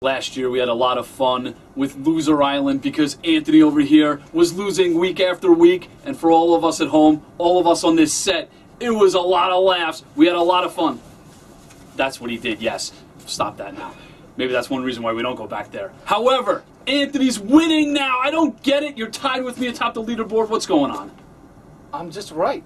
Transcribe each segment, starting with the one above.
Last year we had a lot of fun with Loser Island because Anthony over here was losing week after week, and for all of us at home, all of us on this set, it was a lot of laughs. We had a lot of fun. That's what he did, yes. Stop that now. Maybe that's one reason why we don't go back there. However, Anthony's winning now. I don't get it. You're tied with me atop the leaderboard. What's going on? I'm just right.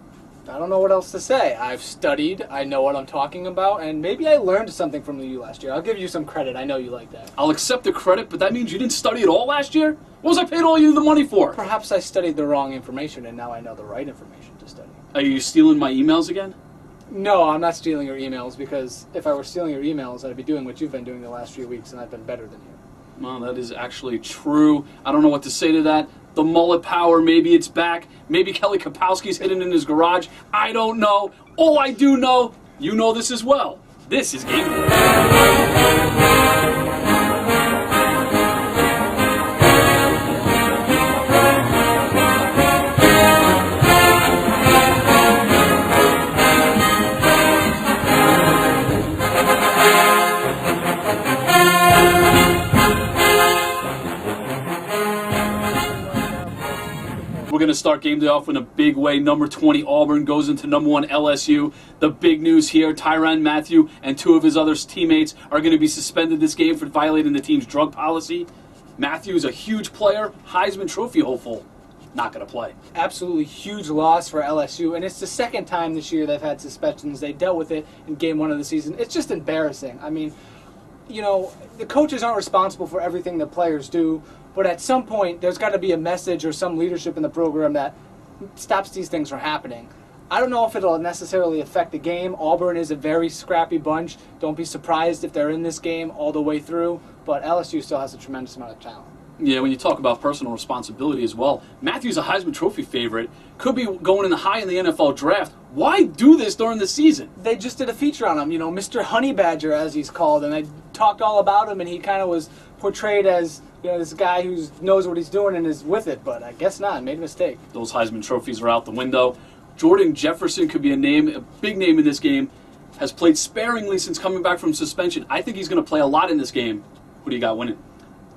I don't know what else to say. I've studied, I know what I'm talking about, and maybe I learned something from you last year. I'll give you some credit. I know you like that. I'll accept the credit, but that means you didn't study at all last year? What was I paying all you the money for? Perhaps I studied the wrong information, and now I know the right information to study. Are you stealing my emails again? No, I'm not stealing your emails, because if I were stealing your emails, I'd be doing what you've been doing the last few weeks, and I've been better than you. Well, that is actually true. I don't know what to say to that. The mullet power, maybe it's back. Maybe Kelly Kapowski's hidden in his garage. I don't know. All I do know, you know this as well. This is GameDay. We're going to start game day off in a big way. Number 20 Auburn goes into number 1 LSU. The big news here, Tyrann Mathieu and 2 of his other teammates are going to be suspended this game for violating the team's drug policy. Mathieu is a huge player, Heisman Trophy hopeful. Not going to play. Absolutely huge loss for LSU, and it's the second time this year they've had suspensions. They dealt with it in game 1 of the season. It's just embarrassing. I mean, you know, the coaches aren't responsible for everything the players do, but at some point there's got to be a message or some leadership in the program that stops these things from happening. I don't know if it'll necessarily affect the game. Auburn is a very scrappy bunch. Don't be surprised if they're in this game all the way through, but LSU still has a tremendous amount of talent. Yeah, when you talk about personal responsibility as well, Matthew's a Heisman Trophy favorite, could be going in the high in the NFL draft. Why do this during the season? They just did a feature on him, you know, Mr. Honey Badger, as he's called, and they talked all about him, and he kind of was portrayed as, you know, this guy who knows what he's doing and is with it, but I guess not. Made a mistake. Those Heisman trophies are out the window. Jordan Jefferson could be a big name in this game. Has played sparingly since coming back from suspension. I think he's going to play a lot in this game. Who do you got winning?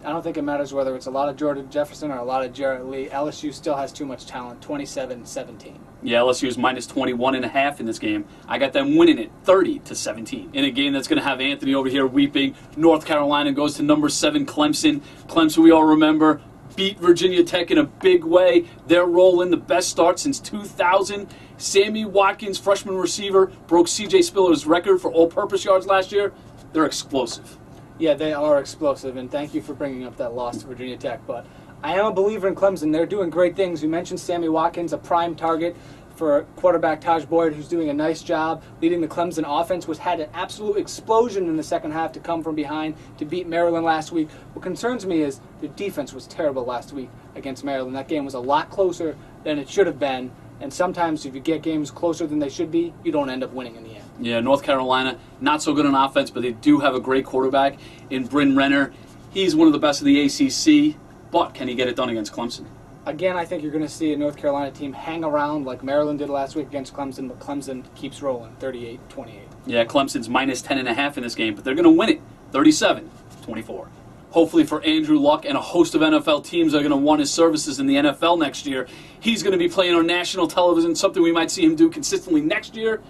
I don't think it matters whether it's a lot of Jordan Jefferson or a lot of Jarrett Lee. LSU still has too much talent, 27-17. Yeah, LSU is minus 21.5 in this game. I got them winning it 30-17. In a game that's going to have Anthony over here weeping. North Carolina goes to number 7 Clemson. Clemson, we all remember, beat Virginia Tech in a big way. They're rolling, the best start since 2000. Sammy Watkins, freshman receiver, broke C.J. Spiller's record for all-purpose yards last year. They're explosive. Yeah, they are explosive, and thank you for bringing up that loss to Virginia Tech. But I am a believer in Clemson. They're doing great things. You mentioned Sammy Watkins, a prime target for quarterback Taj Boyd, who's doing a nice job leading the Clemson offense, which had an absolute explosion in the second half to come from behind to beat Maryland last week. What concerns me is their defense was terrible last week against Maryland. That game was a lot closer than it should have been, and sometimes if you get games closer than they should be, you don't end up winning in the end. Yeah, North Carolina, not so good on offense, but they do have a great quarterback in Bryn Renner. He's one of the best in the ACC, but can he get it done against Clemson? Again, I think you're going to see a North Carolina team hang around like Maryland did last week against Clemson, but Clemson keeps rolling, 38-28. Yeah, Clemson's minus 10.5 in this game, but they're going to win it, 37-24. Hopefully for Andrew Luck and a host of NFL teams that are going to want his services in the NFL next year. He's going to be playing on national television, something we might see him do consistently next year.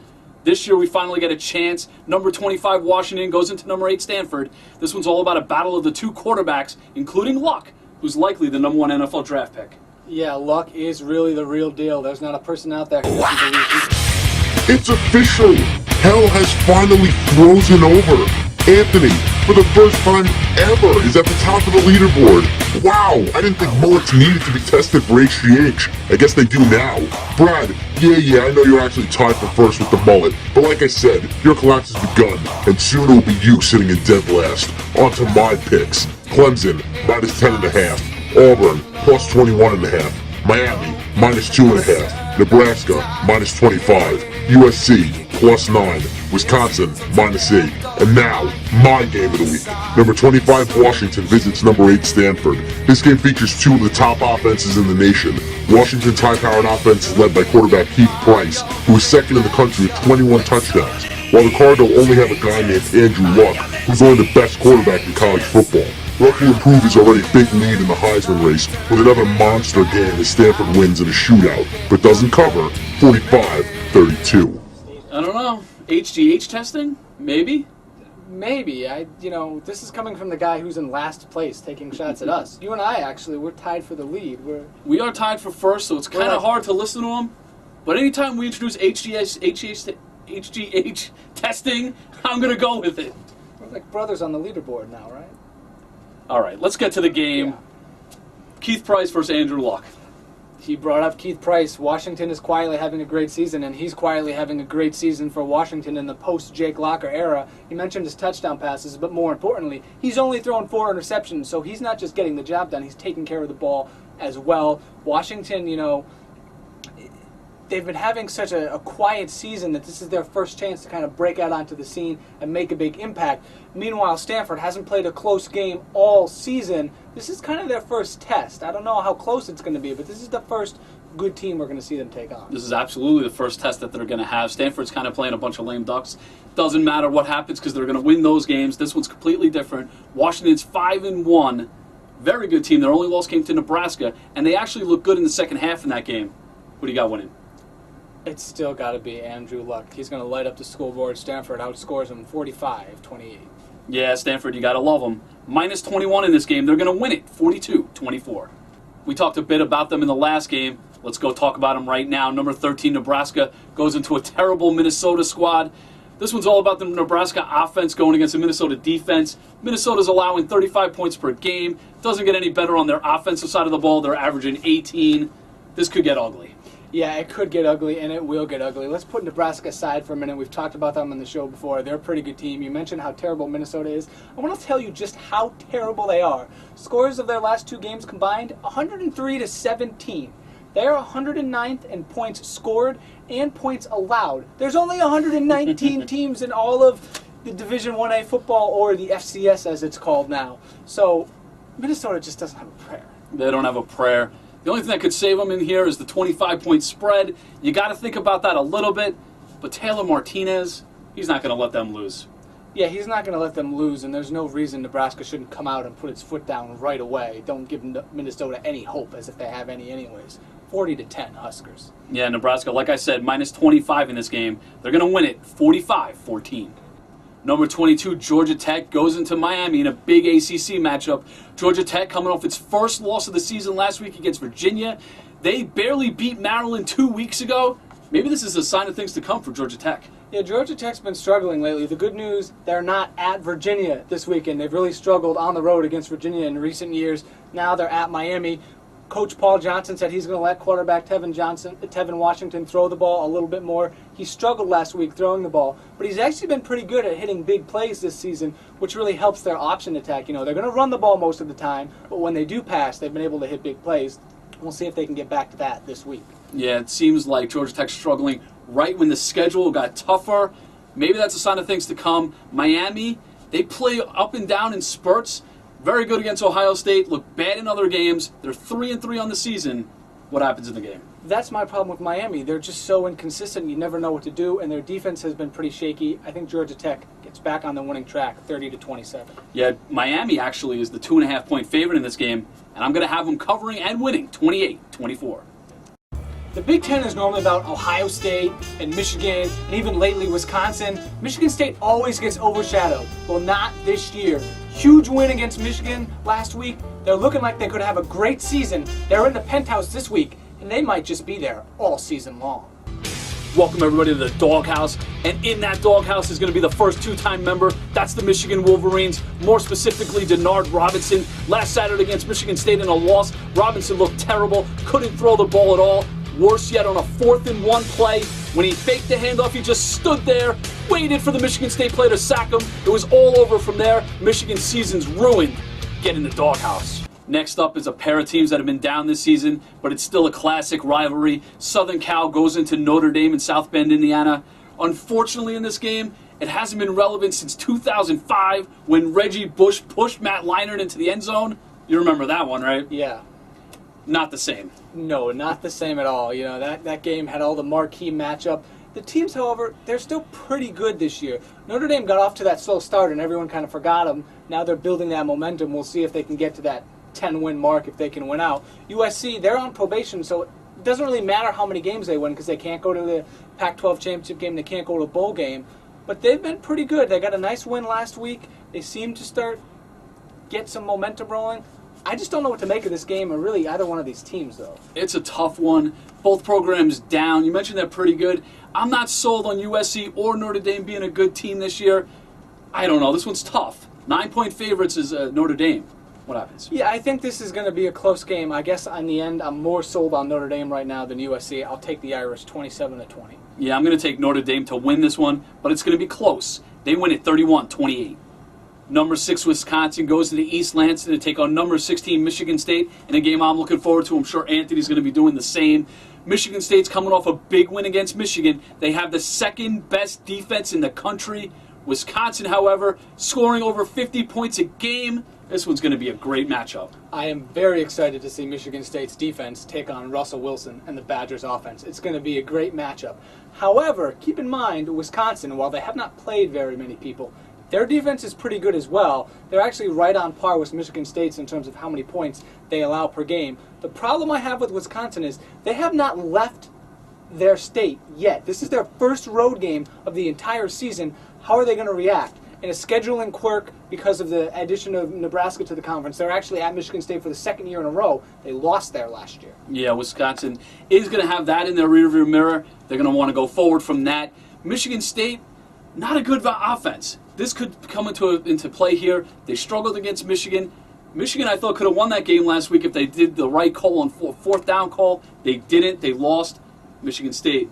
This year we finally get a chance. Number 25 Washington goes into number 8 Stanford. This one's all about a battle of the 2 quarterbacks, including Luck, who's likely the number 1 NFL draft pick. Yeah, Luck is really the real deal. There's not a person out there who doesn't believe It's official! Hell has finally frozen over. Anthony, for the first time ever, is at the top of the leaderboard. Wow, I didn't think mullets needed to be tested for HGH. I guess they do now. Brad, yeah, I know you're actually tied for first with the mullet, but like I said, your collapse has begun, and soon it will be you sitting in dead last. On to my picks. Clemson, minus 10.5. Auburn, plus 21.5. Miami, minus 2.5. Nebraska, minus 25. USC, plus 9. Wisconsin, minus 8. And now, my game of the week. Number 25 Washington visits number 8 Stanford. This game features 2 of the top offenses in the nation. Washington's high-powered offense is led by quarterback Keith Price, who is second in the country with 21 touchdowns. while the Cardinals only have a guy named Andrew Luck, who's only the best quarterback in college football. Luck will improve his already big lead in the Heisman race with another monster game as Stanford wins in a shootout, but doesn't cover 45-32. I don't know. HGH testing? Maybe? Maybe. This is coming from the guy who's in last place taking shots at us. You and I, actually, we're tied for the lead. We are tied for first, so it's kind of hard to listen to him. But anytime we introduce HGH testing, I'm going to go with it. We're like brothers on the leaderboard now, right? All right, let's get to the game. Yeah. Keith Price versus Andrew Luck. He brought up Keith Price. Washington is quietly having a great season, and he's quietly having a great season for Washington in the post-Jake Locker era. He mentioned his touchdown passes, but more importantly, he's only thrown 4 interceptions, so he's not just getting the job done, he's taking care of the ball as well. Washington, they've been having such a quiet season that this is their first chance to kind of break out onto the scene and make a big impact. Meanwhile, Stanford hasn't played a close game all season. This is kind of their first test. I don't know how close it's going to be, but this is the first good team we're going to see them take on. This is absolutely the first test that they're going to have. Stanford's kind of playing a bunch of lame ducks. Doesn't matter what happens because they're going to win those games. This one's completely different. Washington's 5-1. Very good team. Their only loss came to Nebraska, and they actually look good in the second half in that game. Who do you got winning? It's still got to be Andrew Luck. He's going to light up the scoreboard. Stanford outscores him 45-28. Yeah, Stanford, you got to love them. Minus 21 in this game. They're going to win it 42-24. We talked a bit about them in the last game. Let's go talk about them right now. Number 13, Nebraska, goes into a terrible Minnesota squad. This one's all about the Nebraska offense going against the Minnesota defense. Minnesota's allowing 35 points per game. Doesn't get any better on their offensive side of the ball. They're averaging 18. This could get ugly. Yeah, it could get ugly, and it will get ugly. Let's put Nebraska aside for a minute. We've talked about them on the show before. They're a pretty good team. You mentioned how terrible Minnesota is. I want to tell you just how terrible they are. Scores of their last 2 games combined, 103-17. They are 109th in points scored and points allowed. There's only 119 teams in all of the Division 1A football, or the FCS as it's called now. So Minnesota just doesn't have a prayer. They don't have a prayer. The only thing that could save them in here is the 25-point spread. You got to think about that a little bit. But Taylor Martinez, he's not going to let them lose. Yeah, he's not going to let them lose, and there's no reason Nebraska shouldn't come out and put its foot down right away. Don't give Minnesota any hope, as if they have any anyways. 40-10 Huskers. Yeah, Nebraska, like I said, minus 25 in this game. They're going to win it 45-14. Number 22, Georgia Tech, goes into Miami in a big ACC matchup. Georgia Tech coming off its first loss of the season last week against Virginia. They barely beat Maryland 2 weeks ago. Maybe this is a sign of things to come for Georgia Tech. Yeah, Georgia Tech's been struggling lately. The good news, they're not at Virginia this weekend. They've really struggled on the road against Virginia in recent years. Now they're at Miami. Coach Paul Johnson said he's going to let quarterback Tevin Washington throw the ball a little bit more. He struggled last week throwing the ball, but he's actually been pretty good at hitting big plays this season, which really helps their option attack. They're going to run the ball most of the time, but when they do pass, they've been able to hit big plays. We'll see if they can get back to that this week. Yeah, it seems like Georgia Tech's struggling right when the schedule got tougher. Maybe that's a sign of things to come. Miami, they play up and down in spurts. Very good against Ohio State, look bad in other games. They're 3-3 on the season. What happens in the game? That's my problem with Miami. They're just so inconsistent. You never know what to do, and their defense has been pretty shaky. I think Georgia Tech gets back on the winning track, 30-27. Yeah, Miami actually is the 2.5-point favorite in this game, and I'm going to have them covering and winning 28-24. The Big Ten is normally about Ohio State and Michigan, and even lately Wisconsin. Michigan State always gets overshadowed. Well, not this year. Huge win against Michigan last week. They're looking like they could have a great season. They're in the Penthouse this week, and they might just be there all season long. Welcome everybody to the Doghouse, and in that Doghouse is going to be the first 2-time member. That's the Michigan Wolverines, more specifically Denard Robinson. Last Saturday against Michigan State in a loss, Robinson looked terrible, couldn't throw the ball at all. Worse yet, on a 4th-and-1 play, when he faked the handoff, he just stood there, waited for the Michigan State player to sack him. It was all over from there. Michigan's season's ruined. Get in the Doghouse. Next up is a pair of teams that have been down this season, but it's still a classic rivalry. Southern Cal goes into Notre Dame in South Bend, Indiana. Unfortunately, in this game, it hasn't been relevant since 2005 when Reggie Bush pushed Matt Leinart into the end zone. You remember that one, right? Yeah. Not the same. No, not the same at all. That game had all the marquee matchup The teams, however, they're still pretty good this year. Notre Dame got off to that slow start and everyone kind of forgot them. Now they're building that momentum. We'll see if they can get to that 10-win mark, if they can win out. USC, they're on probation, so it doesn't really matter how many games they win because they can't go to the Pac-12 championship game, they can't go to a bowl game. But they've been pretty good. They got a nice win last week. They seem to get some momentum rolling. I just don't know what to make of this game or really either one of these teams, though. It's a tough one. Both programs down. You mentioned they're pretty good. I'm not sold on USC or Notre Dame being a good team this year. I don't know. This one's tough. 9-point favorites is Notre Dame. What happens? Yeah, I think this is going to be a close game. I guess in the end, I'm more sold on Notre Dame right now than USC. I'll take the Irish 27-20. Yeah, I'm going to take Notre Dame to win this one, but it's going to be close. They win it 31-28. Number 6 Wisconsin goes to the East Lansing to take on number 16 Michigan State in a game I'm looking forward to. I'm sure Anthony's going to be doing the same. Michigan State's coming off a big win against Michigan. They have the second best defense in the country. Wisconsin, however, scoring over 50 points a game. This one's going to be a great matchup. I am very excited to see Michigan State's defense take on Russell Wilson and the Badgers' offense. It's going to be a great matchup. However, keep in mind, Wisconsin, while they have not played very many people, their defense is pretty good as well. They're actually right on par with Michigan State's in terms of how many points they allow per game. The problem I have with Wisconsin is they have not left their state yet. This is their first road game of the entire season. How are they going to react? In a scheduling quirk because of the addition of Nebraska to the conference, they're actually at Michigan State for the second year in a row. They lost there last year. Yeah, Wisconsin is going to have that in their rearview mirror. They're going to want to go forward from that. Michigan State, not a good offense. This could come into play here. They struggled against Michigan. Michigan, I thought, could have won that game last week if they did the right call on fourth down call. They didn't. They lost. Michigan State,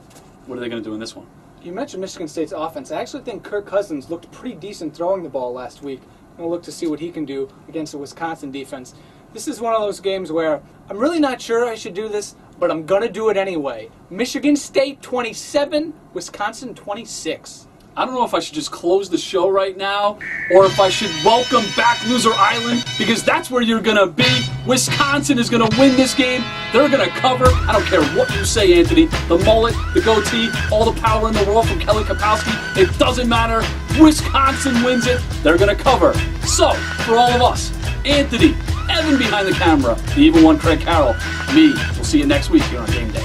what are they going to do in this one? You mentioned Michigan State's offense. I actually think Kirk Cousins looked pretty decent throwing the ball last week. I'm going to look to see what he can do against the Wisconsin defense. This is one of those games where I'm really not sure I should do this, but I'm going to do it anyway. Michigan State 27, Wisconsin 26. I don't know if I should just close the show right now or if I should welcome back Loser Island, because that's where you're going to be. Wisconsin is going to win this game. They're going to cover. I don't care what you say, Anthony. The mullet, the goatee, all the power in the world from Kelly Kapowski. It doesn't matter. Wisconsin wins it. They're going to cover. So, for all of us, Anthony, Evan behind the camera, the evil one, Craig Carroll, me, we'll see you next week here on Game Day.